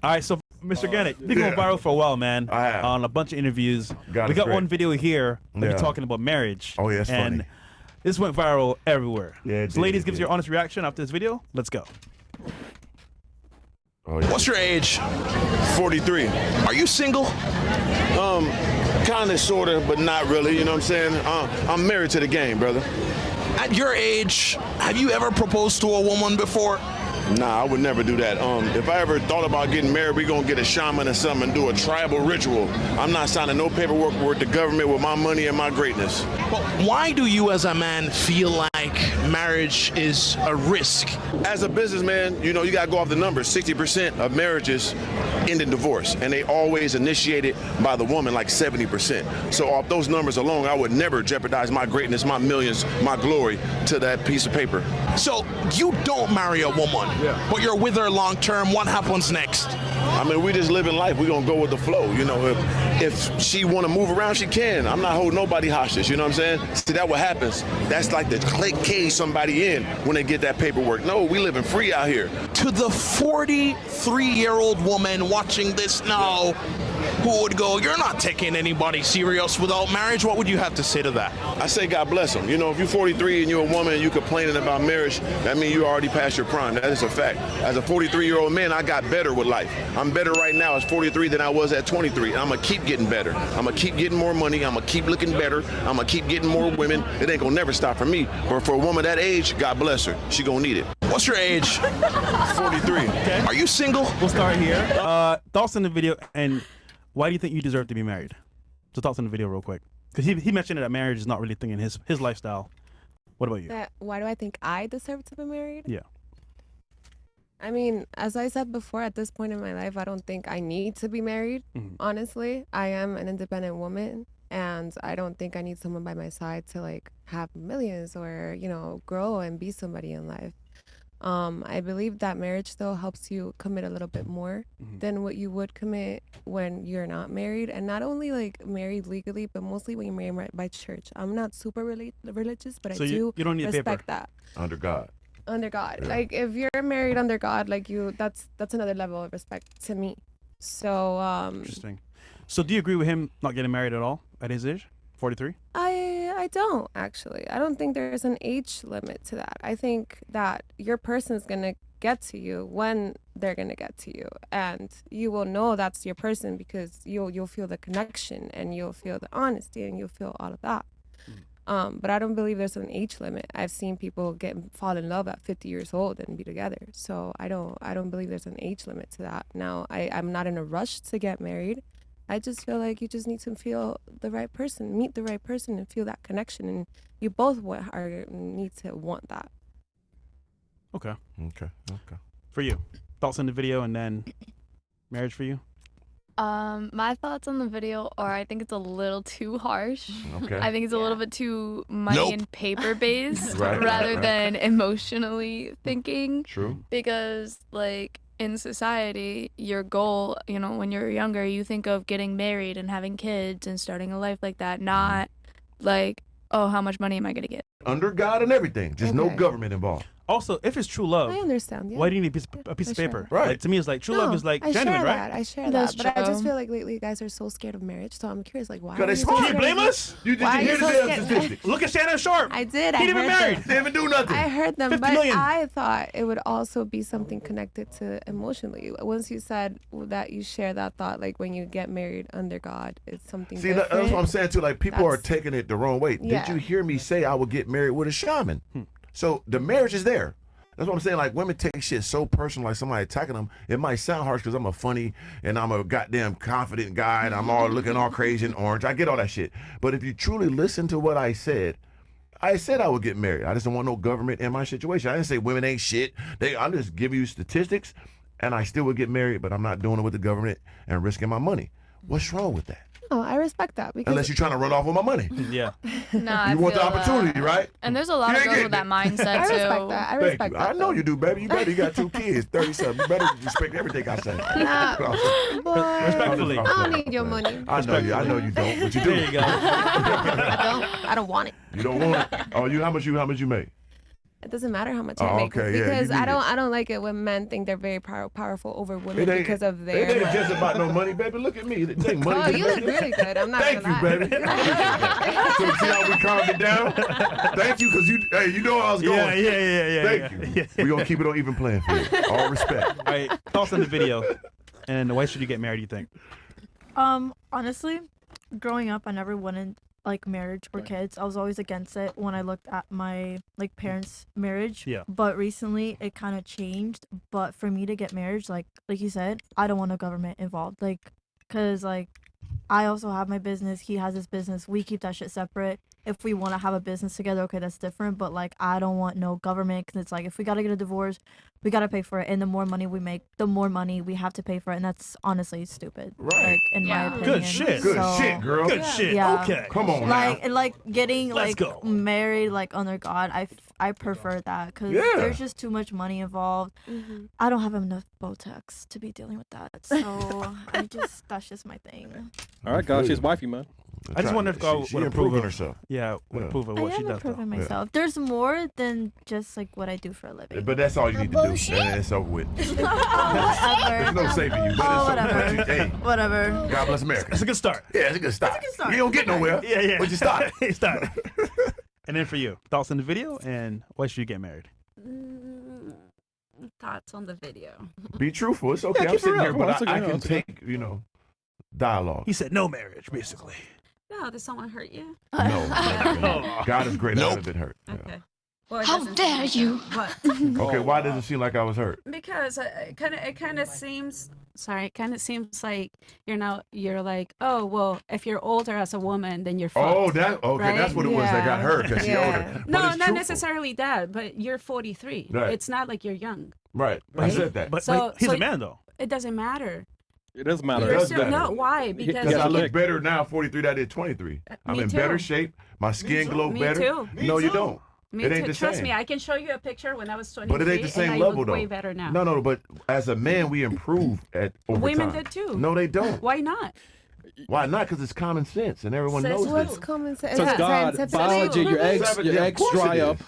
All right, so Mr. Organik, you've been going viral for a while, man. I have. On a bunch of interviews. God, we it's got great. one video here of you Yeah. talking about marriage. Oh, yeah, it's and funny. this went viral everywhere. Yeah, it So did, ladies, it give us did. your honest reaction after this video. Let's go. Oh, yeah. What's your age? 43. Are you single? Kind of, sort of, but not really. You know what I'm saying? I'm married to the game, brother. At your age, have you ever proposed to a woman before? Nah, I would never do that. If I ever thought about getting married, we gonna get a shaman or something and do a tribal ritual. I'm not signing no paperwork with the government with my money and my greatness. But why do you as a man feel like marriage is a risk? As a businessman, you know, you gotta go off the numbers. 60% of marriages end in divorce, and they always initiated by the woman, like 70%. So off those numbers alone, I would never jeopardize my greatness, my millions, my glory to that piece of paper. So you don't marry a woman, but you're with her long term. What happens next? I mean, we just living life. We gonna go with the flow. You know, if she wanna move around, she can. I'm not holding nobody hostage. You know what I'm saying? See, that what happens. That's like the cage somebody in when they get that paperwork. No, we living free out here. To the 43-year-old woman watching this now, who would go, you're not taking anybody serious without marriage, what would you have to say to that? I say God bless them. You know, if you're 43 and you're a woman and you're complaining about marriage, that means you already past your prime. That is a fact. As a 43-year-old man, I got better with life. I'm better right now as 43 than I was at 23. And I'm gonna keep getting better. I'm gonna keep getting more money. I'm gonna keep looking better. I'm gonna keep getting more women. It ain't gonna never stop for me. But for a woman that age, God bless her. She gonna need it. What's your age? 43. Okay. Are you single? We'll start here. Thoughts on the video, and why do you think you deserve to be married? So thoughts on the video real quick. Because he mentioned that marriage is not really a thing in his lifestyle. What about you? Why do I think I deserve to be married? Yeah. I mean, as I said before, at this point in my life, I don't think I need to be married. Honestly, I am an independent woman, and I don't think I need someone by my side to like have millions or, you know, grow and be somebody in life. I believe that marriage still helps you commit a little bit more than what you would commit when you're not married, and not only like married legally, but mostly when you're married by church. I'm not super religious, but So I do you don't need respect paper. that. Under God. Under God. Yeah. Like if you're married under God, like that's another level of respect to me. So Interesting. So do you agree with him not getting married at all at his age, 43? I don't actually. I don't think there's an age limit to that. I think that your person is gonna get to you when they're gonna get to you, and you will know that's your person because you'll feel the connection and you'll feel the honesty and you'll feel all of that. But I don't believe there's an age limit. I've seen people fall in love at 50 years old and be together. So I don't believe there's an age limit to that. Now I'm not in a rush to get married. I just feel like you just need to feel the right person, meet the right person, and feel that connection, and you both need to want that. Okay. Okay. For you, thoughts on the video and then marriage for you? My thoughts on the video are I think it's a little too harsh. Okay. I think it's a little bit too money and paper based Right, rather right. than emotionally thinking. True. Because like in society, your goal, you know, when you're younger, you think of getting married and having kids and starting a life like that, not like, oh, how much money am I gonna get? Under God and everything. Just no Okay. government involved. Also, if it's true love, I understand. Yeah. why do you need a piece of I paper? share. Right. Like, to me, it's like true love is like I genuine, share right? that. I share That's that. But I just true. feel like lately you guys are so scared of marriage. So I'm curious, like, why? Because are they you so smart. Can you scared blame of- us? Did Why you are hear you the so damn scared? statistics? Look at Shannon Sharp. I did. He I didn't even heard married. them. They didn't do nothing. I heard them, 50 but million. I thought it would also be something connected to emotionally. Once you said that you share that thought, like when you get married under God, it's something See, different. that's what I'm saying too. Like people are That's- taking it the wrong way. Yeah. Did you hear me say I would get married with a shaman? So the marriage is there. That's what I'm saying. Like women take shit so personal, like somebody attacking them. It might sound harsh because I'm a funny and I'm a goddamn confident guy and I'm all looking all crazy and orange. I get all that shit. But if you truly listen to what I said I would get married. I just don't want no government in my situation. I didn't say women ain't shit. I'm just giving you statistics, and I still would get married, but I'm not doing it with the government and risking my money. What's wrong with that? No, I respect that because Unless you're trying to run off with my money. Yeah. Nah, You want the opportunity, right? And there's a lot You of ain't girls with that getting mindset I respect too. that. I Thank respect you. that. I know though. you do, baby. You better. You got 2 kids, 37. You better respect everything I say. Nah, boy, Respectfully. I don't need your money. I know you. I know you don't, but you do. There you go. I don't want it. You don't want it. Oh, how much you make? It doesn't matter how much Oh, I make okay, yeah, because you need I don't like it when men think they're very powerful over women It ain't, because of it their. ain't just about no money, baby. Look at me. It ain't money. Oh, can you make look it. really good. I'm not Thank you, gonna lie. baby. So see how we calmed it down? Thank you, because you know where I was going. Yeah. Thank you. We're going to keep it on even playing field. All respect. All right, thoughts on the video, and why should you get married? You think? Honestly, growing up, I never wanted like marriage or kids. I was always against it when I looked at my like parents' marriage. Yeah. But recently, it kind of changed. But for me to get married, like you said, I don't want no government involved. Like, cause like I also have my business. He has his business. We keep that shit separate. If we want to have a business together, okay, that's different. But like, I don't want no government, because it's like if we gotta get a divorce, we gotta pay for it. And the more money we make, the more money we have to pay for it. And that's honestly stupid. Right. Like in my opinion. Good shit. Good So, shit, girl. Good shit. Yeah. Okay. Come on like now. and like getting Let's like go. married like under God, I prefer that because Yeah. there's just too much money involved. Mhm. I don't have enough Botox to be dealing with that, so that's just my thing. All right, guys, she's wifey, man. I just wonder if God she would approve improving of herself. Yeah, would Yeah. approve of I what she am does. though. improving myself. There's more than just like what I do for a living. But that's all you need to do. And it's over with. There's Whatever. no saving you. But Oh, it's whatever. over with. Hey, Whatever. God bless America. That's a good start. Yeah, it's a good start. start. You don't get nowhere. Yeah. But you start. You start. And then for you, thoughts on the video, and why should you get married? Thoughts on the video? Be truthful. It's okay. Yeah, I'm keep it sitting real. here, Come on, but it's I okay. can It's okay. take, dialogue. He said no marriage, basically. No, did someone hurt you? No. God is great. I Nope. haven't been hurt. Yeah. Okay. Well, it How doesn't dare seem you? like that, Okay, why does it seem like I was hurt? but because it kind of seems. Sorry, it kind of seems like you're like, oh well, if you're older as a woman, then you're fucked. Oh, that's what it was that got Yeah. her because she Yeah. older. But No, it's not truthful. necessarily that, but you're 43. Right. It's not like you're young. Right. I Right? said that. But So- he's so- a man, though. It doesn't matter. It doesn't matter. It You're does still matter. no. Why? Because Because I me look too. better now, 43, than I did 23. I'm me in too. better shape. My skin glow Me better. too. No, you don't. Me It ain't too. the Trust same. me, I can show you a picture when I was 23, But it ain't the same and I level, look though. way better now. No, but as a man, we improve over Women time. did too. No, they don't. Why not? Why not? Because it's common sense, and everyone Says knows who? this. What's common sense? So Is that God, scientific? biology, your Of eggs course dry it up. is.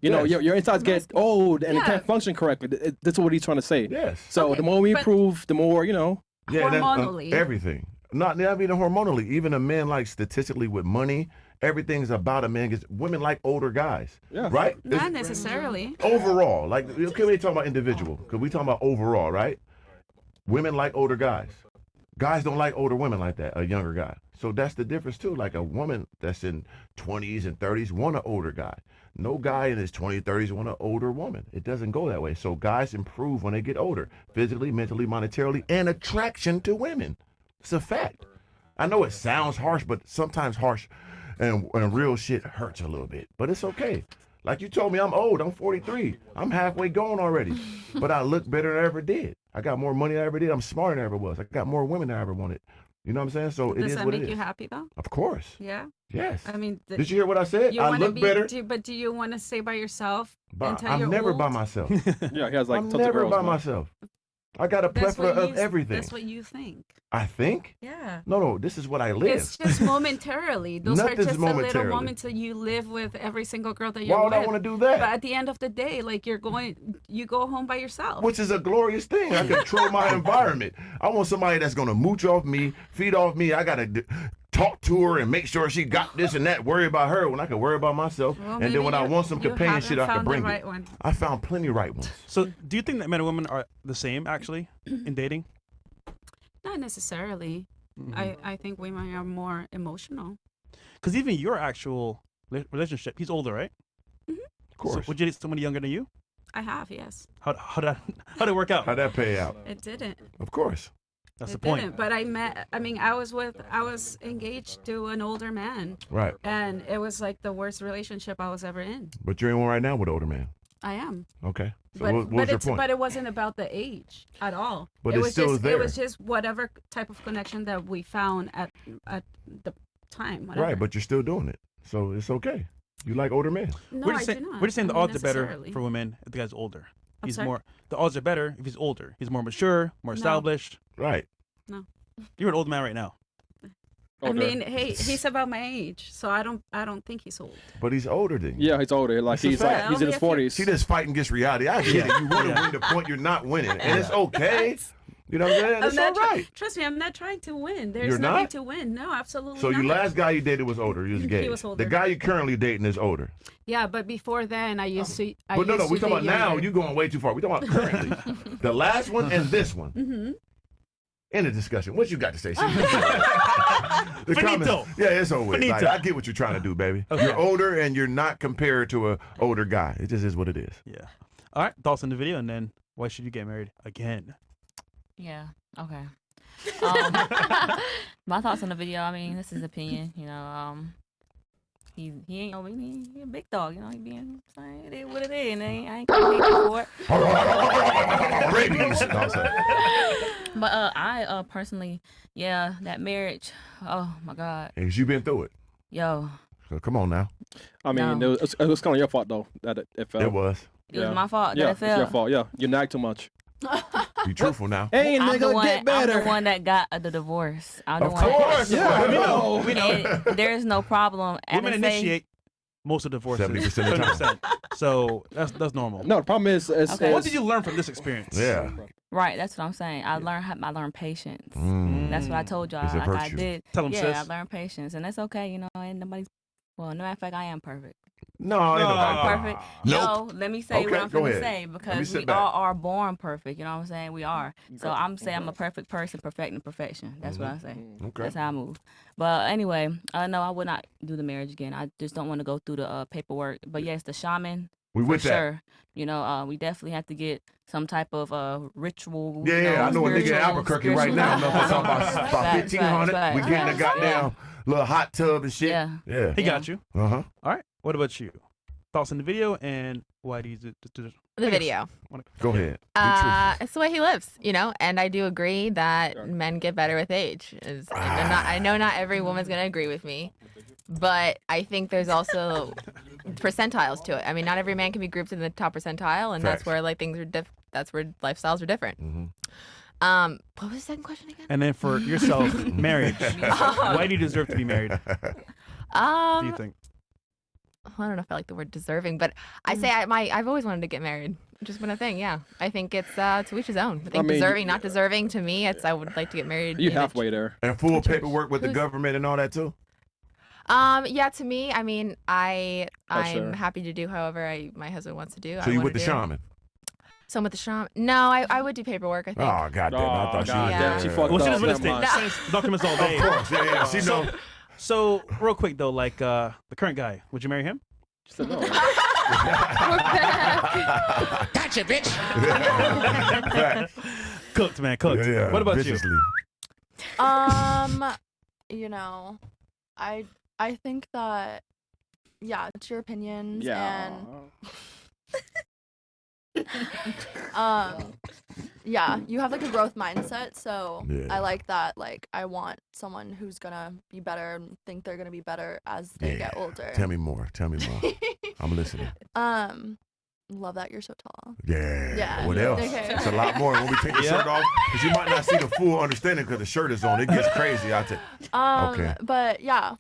You know, Yes. your insides get old and it Yeah. can't function correctly. That's what he's trying to say. Yes. So Okay, the more we but- improve, the more, Yeah, Hormonally. everything. Not even hormonally. Even a man, like statistically with money, everything's about a man. Women like older guys. Yeah. Right? Not necessarily. Overall, like, okay, we ain't talking about individual, because we talking about overall, right? Women like older guys. Guys don't like older women like that, a younger guy. So that's the difference too. Like a woman that's in 20s and 30s want an older guy. No guy in his 20s, 30s want an older woman. It doesn't go that way. So guys improve when they get older, physically, mentally, monetarily, and attraction to women. It's a fact. I know it sounds harsh, but sometimes harsh and real shit hurts a little bit. But it's okay. Like you told me, I'm old. I'm 43. I'm halfway gone already. But I look better than I ever did. I got more money than I ever did. I'm smarter than I ever was. I got more women than I ever wanted. You know what I'm saying? So it Does is that what it make is. you happy though? Of course. Yeah. Yes. I mean, Did you hear what I said? you I wanna look be, better. but do you want to stay by yourself But until I'm you're never old? by myself. yeah, he has like I'm tons of never girls, by man. myself. I got a That's plethora what of you- everything. That's what you think. I think? Yeah. No, this is what I live. It's just momentarily. Those are Nothing's just the little momentarily. moments that you live with every single girl that Why you're would with. I want to do that? But at the end of the day, like you go home by yourself. Which is a glorious thing. I control my environment. I want somebody that's going to mooch off me, feed off me. I got to talk to her and make sure she got this and that, worry about her when I can worry about myself. Well, And maybe then when I you- want some you companionship, haven't I can found the bring right it. one. I found plenty right ones. So, do you think that men and women are the same, actually, in dating? Not necessarily. I think women are more emotional. Because even your actual relationship, he's older, right? Of course. So would you date somebody younger than you? I have, yes. How'd it work out? How'd that pay out? It didn't. Of course. That's It the point. didn't. But I was engaged to an older man. Right. And it was like the worst relationship I was ever in. But you're in one right now with an older man. I am. Okay. So But what was your point? but it wasn't about the age at all. But it it's was still just there. it was just whatever type of connection that we found at the time. Whatever. Right, but you're still doing it. So it's okay. You like older men. no, we're I just do saying, not. we're just saying the I mean, odds are better necessarily. for women if the guy's older. I'm He's sorry? the odds are better if he's older. He's more mature, more No. established. Right. You're an old man right now. I mean, hey, he's about my age, so I don't think he's old. But he's older than you. Yeah, he's older. Like he's in his 40s. See, this fighting against reality. I get it. You want to win the point, you're not winning, and it's okay. You know what I'm saying? It's all right. Trust me, I'm not trying to win. There's You're nothing not? to win. No, absolutely So not. your last guy you dated was older. He was gay. He was older. The guy you currently dating is older. Yeah, but before then, I used to. But no, we talking about now. Younger. You're going way too far. We talking about currently. The last one and this one. Mm-hmm. In the discussion. What you got to say? The Finito. comments- Yeah, it's over with. Like, Finito. I get what you're trying to do, baby. Okay. You're older and you're not compared to a older guy. It just is what it is. Yeah. All right. Thoughts on the video, and then why should you get married again? Yeah. Okay. My thoughts on the video. I mean, this is opinion. You know, he ain't no he a big dog. You know, he being saying it is what it is, and I ain't gonna hate you for it. Rabies. No, sorry. But I personally, yeah, that marriage. Oh my God. Hey, you been through it. Yo. So come on now. I mean, No. it was kind of your fault though that it fell. It was. It was my fault that Yeah, it it's fell. your fault. Yeah, you nag too much. Be truthful now. Hey, I'm the nigga, one, get better. I'm the one that got the divorce. I'm the Of one. course. Yeah, we know. We know. And there's no problem. And Women they say- initiate most of divorces. 70% of the time. 70%. So that's normal. No, the problem is, Okay. What did you learn from this experience? Yeah. Right, that's what I'm saying. I learned patience. Mm. That's what I told y'all. It's a Like I virtue. did. Tell 'em, yeah, sis. I learned patience, and that's okay. You know, and nobody's. Well, no matter of fact, I am perfect. No, ain't nobody Perfect. Nope. No, let me say Okay, what I'm go going to ahead. say Let me because sit we back. all are born perfect. You know what I'm saying? We are. So I'm saying I'm a perfect person, perfecting perfection. That's what I say. Okay. That's how I move. But anyway, no, I would not do the marriage again. I just don't want to go through the paperwork. But yes, the shaman. We For with that. sure. You know, we definitely have to get some type of ritual. Yeah, you yeah. I know a nigga in spiritual- Albuquerque right now. I'm talking about Facts, 1,500. facts, We getting a facts. goddamn little hot tub and shit. Yeah. Yeah. He got you. Uh-huh. All right. What about you? Thoughts on the video, and why do you do The video. Go ahead. Be truthful. It's the way he lives, you know, and I do agree that men get better with age. I know not every woman's gonna agree with me, but I think there's also percentiles to it. I mean, not every man can be grouped in the top percentile, and Facts. that's where like things are that's where lifestyles are different. Mm-hmm. What was the second question again? And then for yourself, marriage. Why do you deserve to be married? Do you think? I don't know if I like the word deserving, but I say I've always wanted to get married. Just been a thing, yeah. I think it's to each his own. I think mean, deserving, not deserving. To me, it's I would like to get married. You in a- halfway there. And full paperwork with the government and all that too? Yeah, to me, I mean, I'm sure. happy to do however my husband wants to do. So I you wanna with the do. shaman? So I'm with the shaman. No, I would do paperwork. I think. Oh, goddamn. I thought she was Yeah. there. She fucked Well, she up. does real estate. Never mind. She signs documents all day. Of course. Yeah, yeah. She know. So real quick though, like the current guy, would you marry him? She said no. Gotcha, bitch. Facts. Cooked, man, cooked. Yeah, yeah. What about Viciously. You know, I think that it's your opinions Yeah. and you have like a growth mindset, so Yeah. I like that. Like I want someone who's gonna be better and think they're gonna be better as they get older. Tell me more. Tell me more. I'm listening. Love that you're so tall. Yeah. Yeah. What else? Okay. It's a lot more when we take the shirt off. Because you might not see the full understanding because the shirt is on. It gets crazy out there. Okay. But yeah,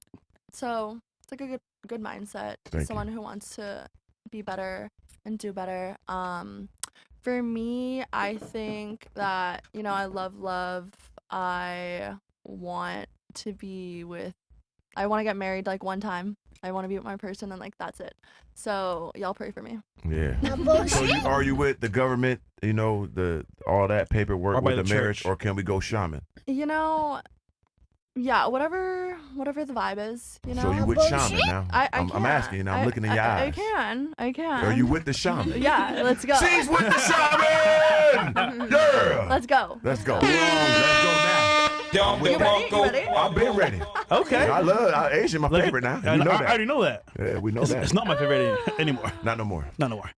so it's like a good mindset. Thank you. Someone who wants to be better and do better. For me, I think that, you know, I love. I want to get married like one time. I want to be with my person and like that's it. So y'all pray for me. Yeah. So are you with the government, you know, all that paperwork Or by with the the marriage, church? or can we go shaman? You know, yeah, whatever the vibe is, you know. So you with shaman now? I'm can. asking you now. I'm looking in your eyes. I can. Are you with the shaman? Yeah, let's go. She's with the shaman! Yeah! Let's go. Let's go. Let's go now. You ready? You ready? I've been ready. Okay. I love Asian, my favorite now. You know I that. already know that. Yeah, we know It's, that. it's not my favorite anymore. Not no more. Not no more.